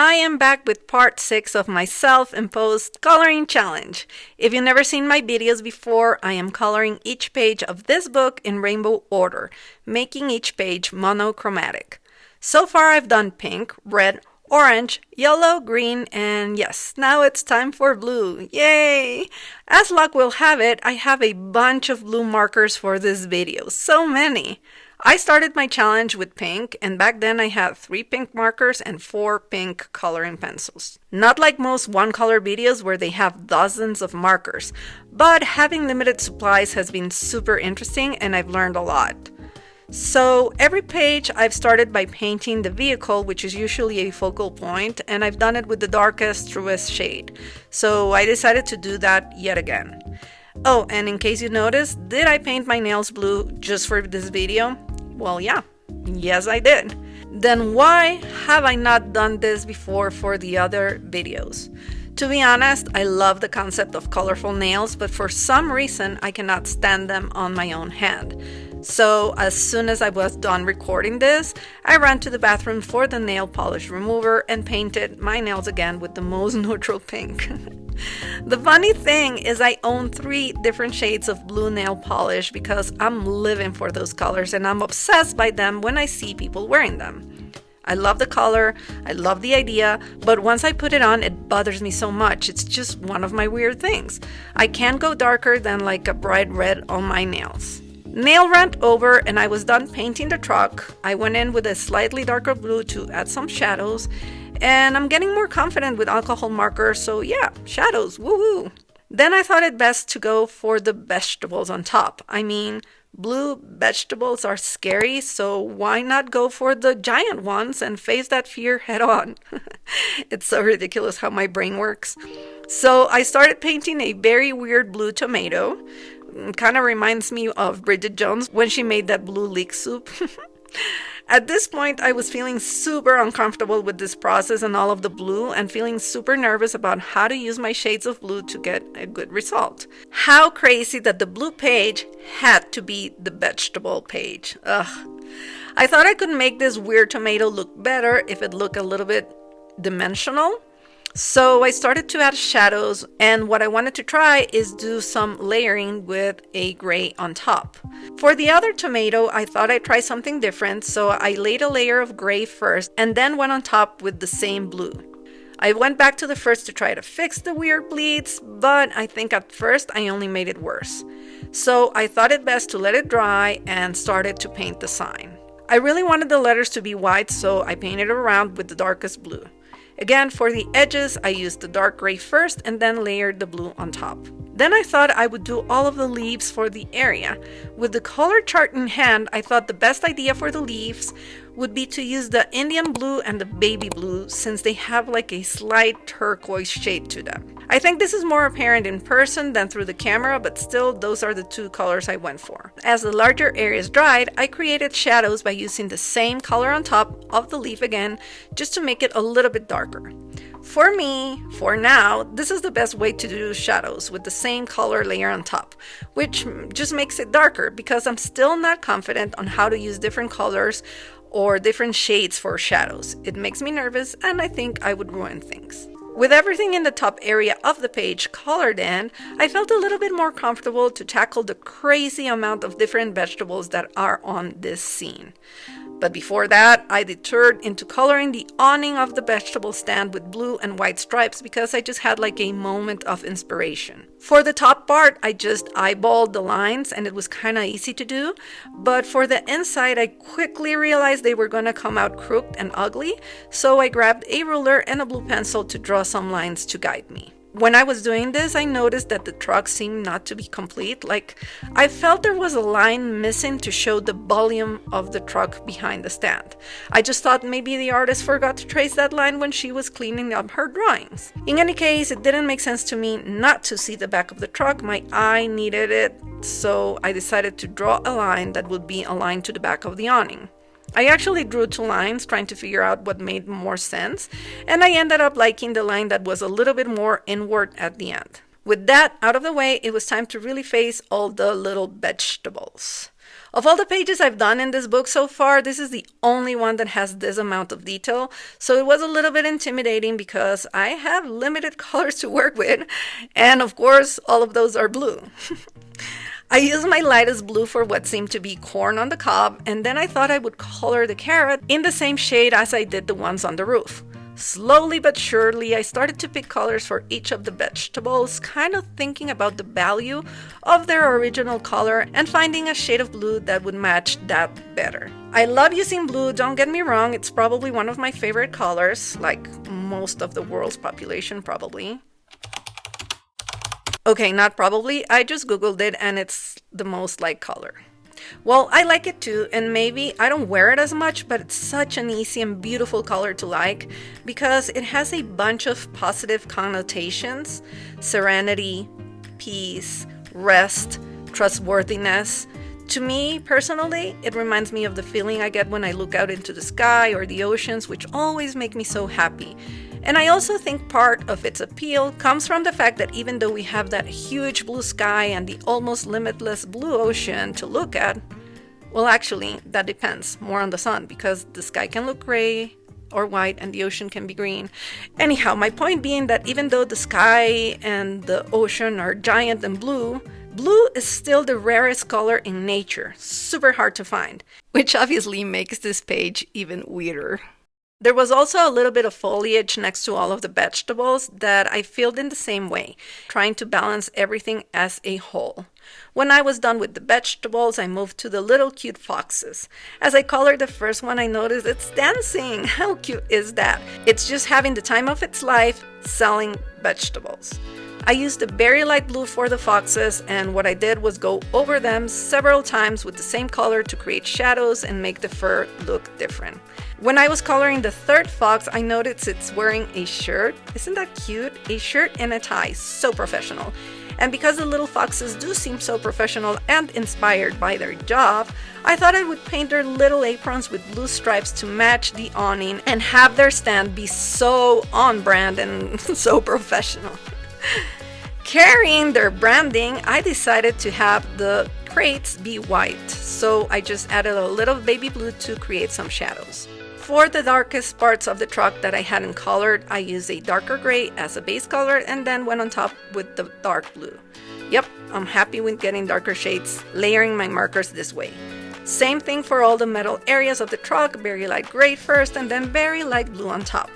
I am back with part 6 of my self-imposed coloring challenge. If you've never seen my videos before, I am coloring each page of this book in rainbow order, making each page monochromatic. So far I've done pink, red, orange, yellow, green, and yes, now it's time for blue. Yay! As luck will have it, I have a bunch of blue markers for this video. So many! I started my challenge with pink, and back then I had 3 pink markers and 4 pink coloring pencils. Not like most one-color videos where they have dozens of markers, but having limited supplies has been super interesting and I've learned a lot. So every page I've started by painting the vehicle, which is usually a focal point, and I've done it with the darkest, truest shade. So I decided to do that yet again. Oh, and in case you noticed, did I paint my nails blue just for this video? Well, yeah. Yes, I did. Then why have I not done this before for the other videos? To be honest, I love the concept of colorful nails, but for some reason I cannot stand them on my own hand. So as soon as I was done recording this, I ran to the bathroom for the nail polish remover and painted my nails again with the most neutral pink. The funny thing is I own 3 different shades of blue nail polish because I'm living for those colors and I'm obsessed by them when I see people wearing them. I love the color, I love the idea, but once I put it on, it bothers me so much. It's just one of my weird things. I can't go darker than like a bright red on my nails. Nail rant over and I was done painting the truck. I went in with a slightly darker blue to add some shadows, and I'm getting more confident with alcohol markers, so yeah, shadows, woohoo! Then I thought it best to go for the vegetables on top. I mean, blue vegetables are scary, so why not go for the giant ones and face that fear head on? It's so ridiculous how my brain works. So I started painting a very weird blue tomato. Kind of reminds me of Bridget Jones when she made that blue leek soup. At this point, I was feeling super uncomfortable with this process and all of the blue and feeling super nervous about how to use my shades of blue to get a good result. How crazy that the blue page had to be the vegetable page. Ugh. I thought I could make this weird tomato look better if it looked a little bit dimensional. So I started to add shadows, and what I wanted to try is do some layering with a gray on top. For the other tomato, I thought I'd try something different, so I laid a layer of gray first and then went on top with the same blue. I went back to the first to try to fix the weird bleeds, but I think at first I only made it worse. So I thought it best to let it dry and started to paint the sign. I really wanted the letters to be white, so I painted around with the darkest blue. Again, for the edges, I used the dark gray first and then layered the blue on top. Then I thought I would do all of the leaves for the area. With the color chart in hand, I thought the best idea for the leaves would be to use the Indian blue and the baby blue since they have like a slight turquoise shade to them. I think this is more apparent in person than through the camera, but still those are the 2 colors I went for. As the larger areas dried, I created shadows by using the same color on top of the leaf again, just to make it a little bit darker. For me, for now, this is the best way to do shadows, with the same color layer on top, which just makes it darker because I'm still not confident on how to use different colors or different shades for shadows. It makes me nervous and I think I would ruin things. With everything in the top area of the page colored in, I felt a little bit more comfortable to tackle the crazy amount of different vegetables that are on this scene. But before that, I detoured into coloring the awning of the vegetable stand with blue and white stripes because I just had like a moment of inspiration. For the top part, I just eyeballed the lines and it was kind of easy to do. But for the inside, I quickly realized they were going to come out crooked and ugly. So I grabbed a ruler and a blue pencil to draw some lines to guide me. When I was doing this, I noticed that the truck seemed not to be complete. Like, I felt there was a line missing to show the volume of the truck behind the stand. I just thought maybe the artist forgot to trace that line when she was cleaning up her drawings. In any case, it didn't make sense to me not to see the back of the truck. My eye needed it, so I decided to draw a line that would be aligned to the back of the awning. I actually drew 2 lines trying to figure out what made more sense, and I ended up liking the line that was a little bit more inward at the end. With that out of the way, it was time to really face all the little vegetables. Of all the pages I've done in this book so far, this is the only one that has this amount of detail, so it was a little bit intimidating because I have limited colors to work with, and of course, all of those are blue. I used my lightest blue for what seemed to be corn on the cob, and then I thought I would color the carrot in the same shade as I did the ones on the roof. Slowly but surely, I started to pick colors for each of the vegetables, kind of thinking about the value of their original color and finding a shade of blue that would match that better. I love using blue, don't get me wrong, it's probably one of my favorite colors, like most of the world's population probably. Okay, not probably, I just googled it and it's the most liked color. Well, I like it too, and maybe I don't wear it as much, but it's such an easy and beautiful color to like because it has a bunch of positive connotations: serenity, peace, rest, trustworthiness. To me, personally, it reminds me of the feeling I get when I look out into the sky or the oceans, which always make me so happy. And I also think part of its appeal comes from the fact that even though we have that huge blue sky and the almost limitless blue ocean to look at, well, actually, that depends more on the sun because the sky can look gray or white and the ocean can be green. Anyhow, my point being that even though the sky and the ocean are giant and blue, blue is still the rarest color in nature, super hard to find, which obviously makes this page even weirder. There was also a little bit of foliage next to all of the vegetables that I filled in the same way, trying to balance everything as a whole. When I was done with the vegetables, I moved to the little cute foxes. As I colored the first one, I noticed it's dancing. How cute is that? It's just having the time of its life selling vegetables. I used a very light blue for the foxes, and what I did was go over them several times with the same color to create shadows and make the fur look different. When I was coloring the third fox, I noticed it's wearing a shirt. Isn't that cute? A shirt and a tie, so professional. And because the little foxes do seem so professional and inspired by their job, I thought I would paint their little aprons with blue stripes to match the awning and have their stand be so on brand and so professional. Carrying their branding, I decided to have the crates be white, so I just added a little baby blue to create some shadows. For the darkest parts of the truck that I hadn't colored, I used a darker gray as a base color and then went on top with the dark blue. Yep, I'm happy with getting darker shades, layering my markers this way. Same thing for all the metal areas of the truck, very light gray first and then very light blue on top.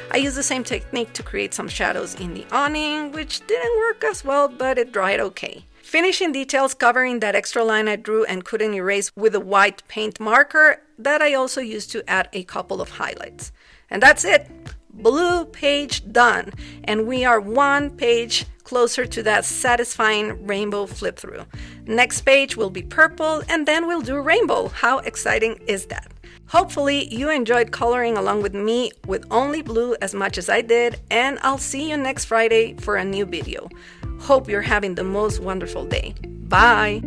I used the same technique to create some shadows in the awning, which didn't work as well, but it dried okay. Finishing details covering that extra line I drew and couldn't erase with a white paint marker that I also used to add a couple of highlights. And that's it! Blue page done! And we are one page closer to that satisfying rainbow flip through. Next page will be purple and then we'll do rainbow. How exciting is that? Hopefully you enjoyed coloring along with me with only blue as much as I did, and I'll see you next Friday for a new video. Hope you're having the most wonderful day. Bye!